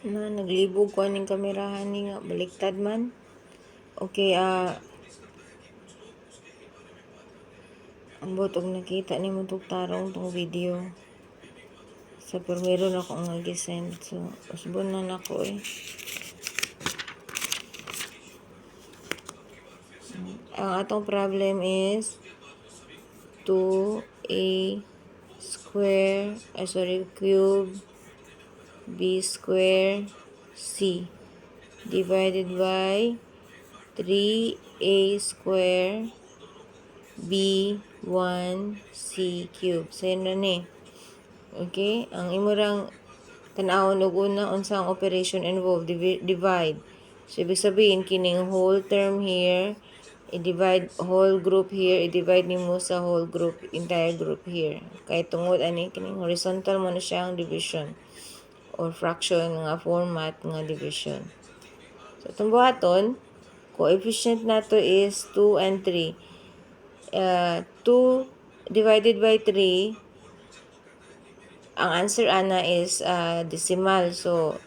Na naglibog ko aning kamerahan ni nga baliktad man. Okay, ang botog nakita ni mo tarong tong video. Sa primero na ako nga gisend. So, usbon na nako eh. Ang atong problem is 2a square, cube b square c divided by 3a square b1c cube. So, yun na ni. Okay? Ang imurang tanawon og una unsang operation involved, divide. So, ibig sabihin, kining whole term here, i-divide whole group here, i-divide nimo sa whole group, entire group here. Kaya tungod ani, kining horizontal mo na siyang division or fraction nga format nga division. So, itong buhaton, coefficient nato is 2 and 3. 2 divided by 3, ang answer ana is decimal. So,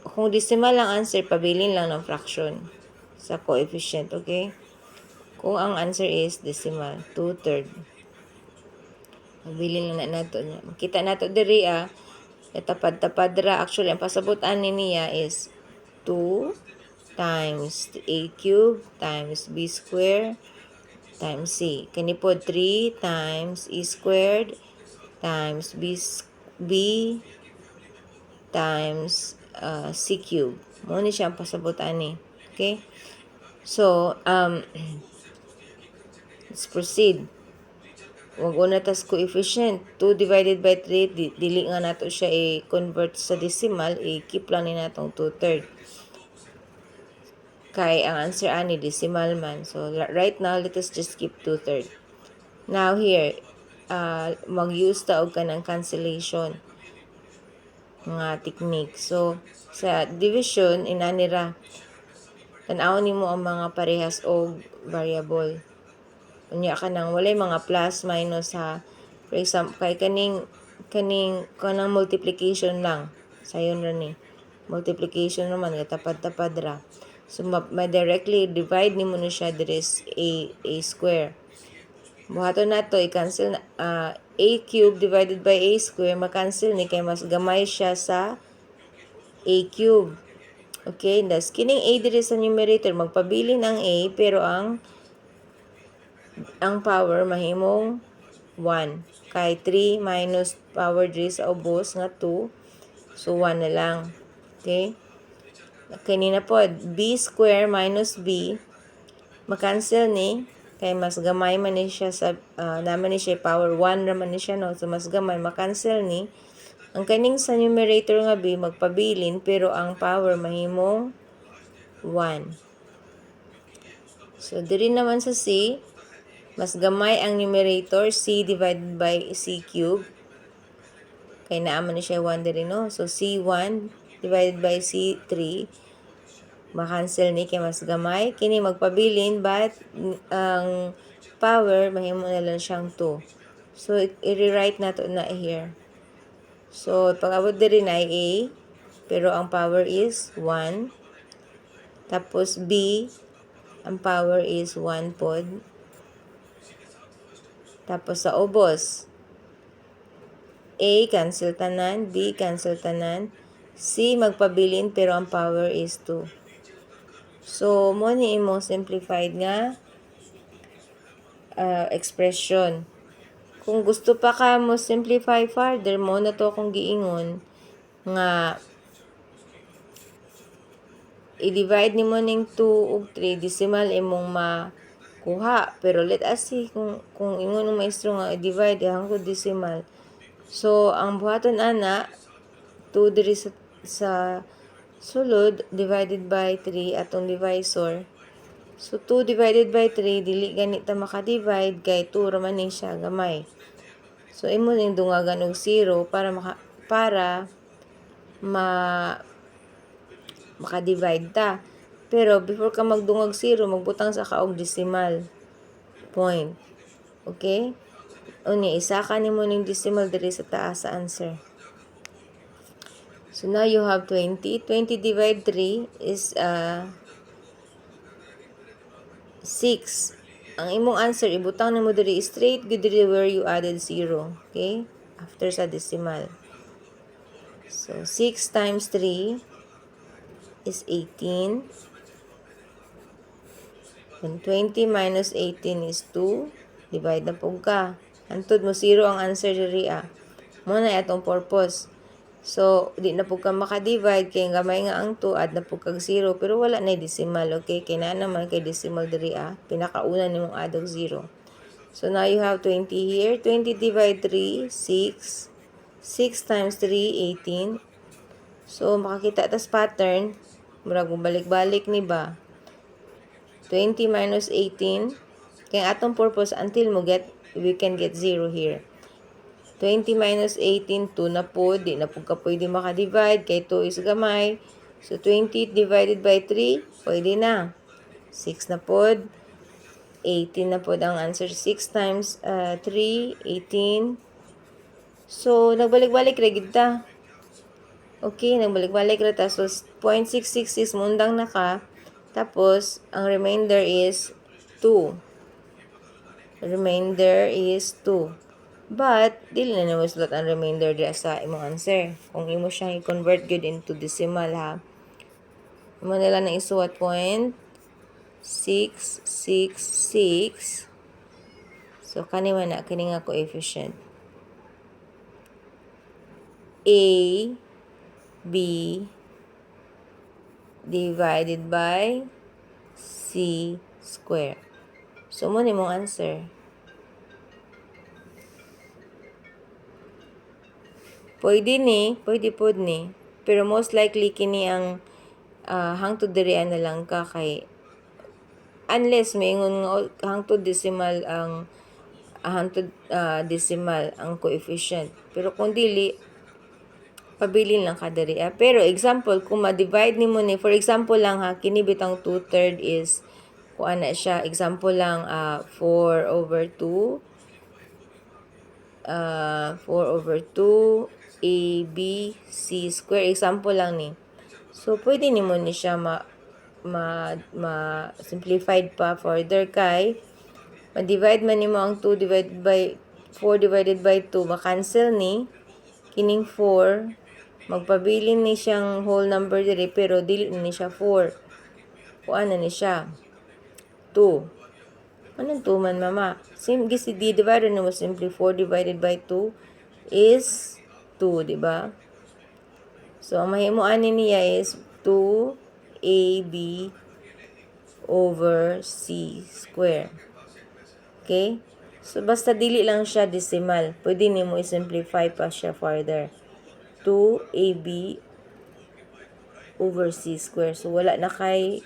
kung decimal ang answer, pabilin lang ng fraction sa coefficient, okay? Kung ang answer is decimal, 2/3. Pabilin lang na nato. Makita nato diri tapad-tapad ra. Actually, ang pasabutan niya is 2 times a cube times b square times c. Kanipod 3 times e squared times b times c cube. Mo ni siya ang pasabutan ni. Okay? So, let's proceed. Wag una tas coefficient. 2 divided by 3, dili nga nato siya i-convert sa decimal, i-keep lang ni natong 2/3. Kay ang answer ani decimal man. So, right now, let us just keep 2/3. Now, here, mag-use ta og kanang cancellation nga technique. So, sa division, inanira, tan-awon nimo ang mga parehas og variable. Unya ka nang walay mga plus, minus ha. For example, kay kanang multiplication lang. Sayon ra ni. Multiplication naman, tapad-tapad ra. So, ma-directly divide nimo na siya dres a square. Buhaton nato, i-cancel na, a cube divided by a square, ma-cancel ni kay mas gamay siya sa a cube. Okay, das kining a diri sa numerator, magpabilin ang a, pero ang power mahimong 1. Kay 3 minus power diri sa ubos nga 2, so 1 na lang. Okay? Kanina po, b square minus b, makancel ni, kay mas gamay man ni siya sa, naman ni siya power 1 naman ni siya, no? So, mas gamay, makancel ni. Ang kaning sa numerator nga b, magpabilin, pero ang power mahimong 1. So, diri naman sa c, mas gamay ang numerator, c divided by c cube. Kay naaman ni siya 1 diri, no? So, c1 divided by c3, makancel ni kay mas gamay. Kini magpabilin, but ang power, mahimo na lang siyang 2. So, i-rewrite nato na here. So, pag-abot diri na a, pero ang power is 1. Tapos b, ang power is 1 pod. Tapos sa ubos, a, cancel tanan, b, cancel tanan, c, magpabilin, pero ang power is 2. So, mo ni imo simplified nga expression. Kung gusto pa ka mo simplify further, mo na to akong giingon nga i-divide nimo ning 2 ug 3, decimal imong makuha. Pero let us see kung ingon ng maestro nga i-divide hangtod decimal. So, ang buhaton ana, 2 diri sa sulod, divided by 3 atong divisor. So, 2 divided by 3, dili ganit ta maka-divide, kay 2 raman ni siya, gamay. So, imo ning dungagan og 0 para maka-divide ta. Pero, before ka magdungag 0, magbutang sa kaog decimal point. Okay? Unya, isa ka nimo ning decimal diri sa taas sa answer. So now you have 20. 20 divided 3 is 6. Ang imong answer, ibutang na mo diri straight good diri where you added 0. Okay? After sa decimal. So 6 times 3 is 18. Then 20 minus 18 is 2. Divide na po ka. Antod mo 0 ang answer diri Muna atong purpose. So, di na po ka makadivide kay gamay nga ang 2 add na po kag 0 pero wala na decimal, okay? Kay na naman kay decimal diri pinakauna nimong add og 0. So now you have 20 here. 20 divide 3, 6. 6 times 3, 18. So makakita tas pattern, murag balik-balik ni ba? 20 minus 18 kay atong purpose until we can get 0 here. 20 minus 18, 2 na po. Di na po ka pwede makadivide. Kay 2 is gamay. So, 20 divided by 3, pwede na. 6 na po. 18 na po ang answer. 6 times 3, 18. So, nagbalik-balik regid ta. Okay, nagbalik-balik ra ta. So, 0.666 mundang na ka. Tapos, ang remainder is 2. Remainder is 2. But, dili na nimo slot ang remainder dira sa imong answer. Kung imo siyang i-convert good into decimal ha. Imo nila na isuwat 0.666. So, kani man na, kini nga coefficient. A, B, divided by C square. So, mo nimong answer. Pwede pod ni. Pero most likely, kini ang hangtod diri na lang ka kay unless maingon nga hangtod decimal ang hangtod decimal ang coefficient. Pero kung dili, pabilin lang ka diri. Pero example, kung ma-divide nimo ni, for example lang kini bitang 2/3 is, kung ana siya, example lang, 4 over 2, 4 over 2, A, B, C square. Example lang ni. So, pwede nimo ni siya simplified pa further kay ma-divide man nimo ang 2 divided by 4 divided by 2, ma-cancel ni kining 4, magpabilin ni siyang whole number diri pero dili ni siya 4. Kuan na ni siya 2. Anong 2 man mama? Gisi di-divide nimo simply 4 divided by 2 is 2, di ba? So, ang mahimuan niya is 2AB over C square. Okay? So, basta dili lang siya decimal. Pwede nimo i-simplify pa siya further. 2AB over C square. So, wala na kay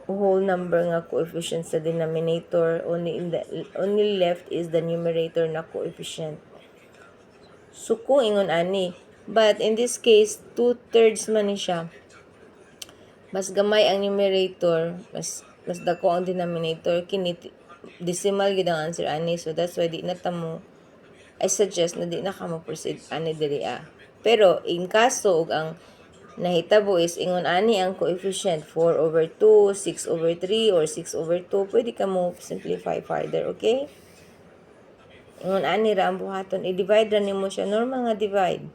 whole number nga coefficient sa denominator. Only left is the numerator na coefficient. So, kung ingon ani. But, in this case, 2/3 man ni siya. Mas gamay ang numerator, mas dako ang denominator. Kini, decimal gid ang answer ani. So, that's why di na tamo, I suggest na di na ka mo-proceed ani diri Pero, in kaso, ang nahitabo is, ingon ani ang coefficient, 4 over 2, 6 over 3, or 6 over 2, pwede ka mo simplify further, okay? Ingon ani ra ang buhaton, i-divide ra nimo siya normal nga divide.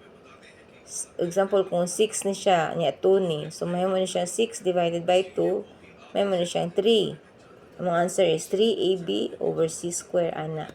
Example, kung 6 ni siya, niya 2 ni. So, mahimo ni siya 6 divided by 2, mahimo ni siya 3. Ang answer is 3AB over C square, ana.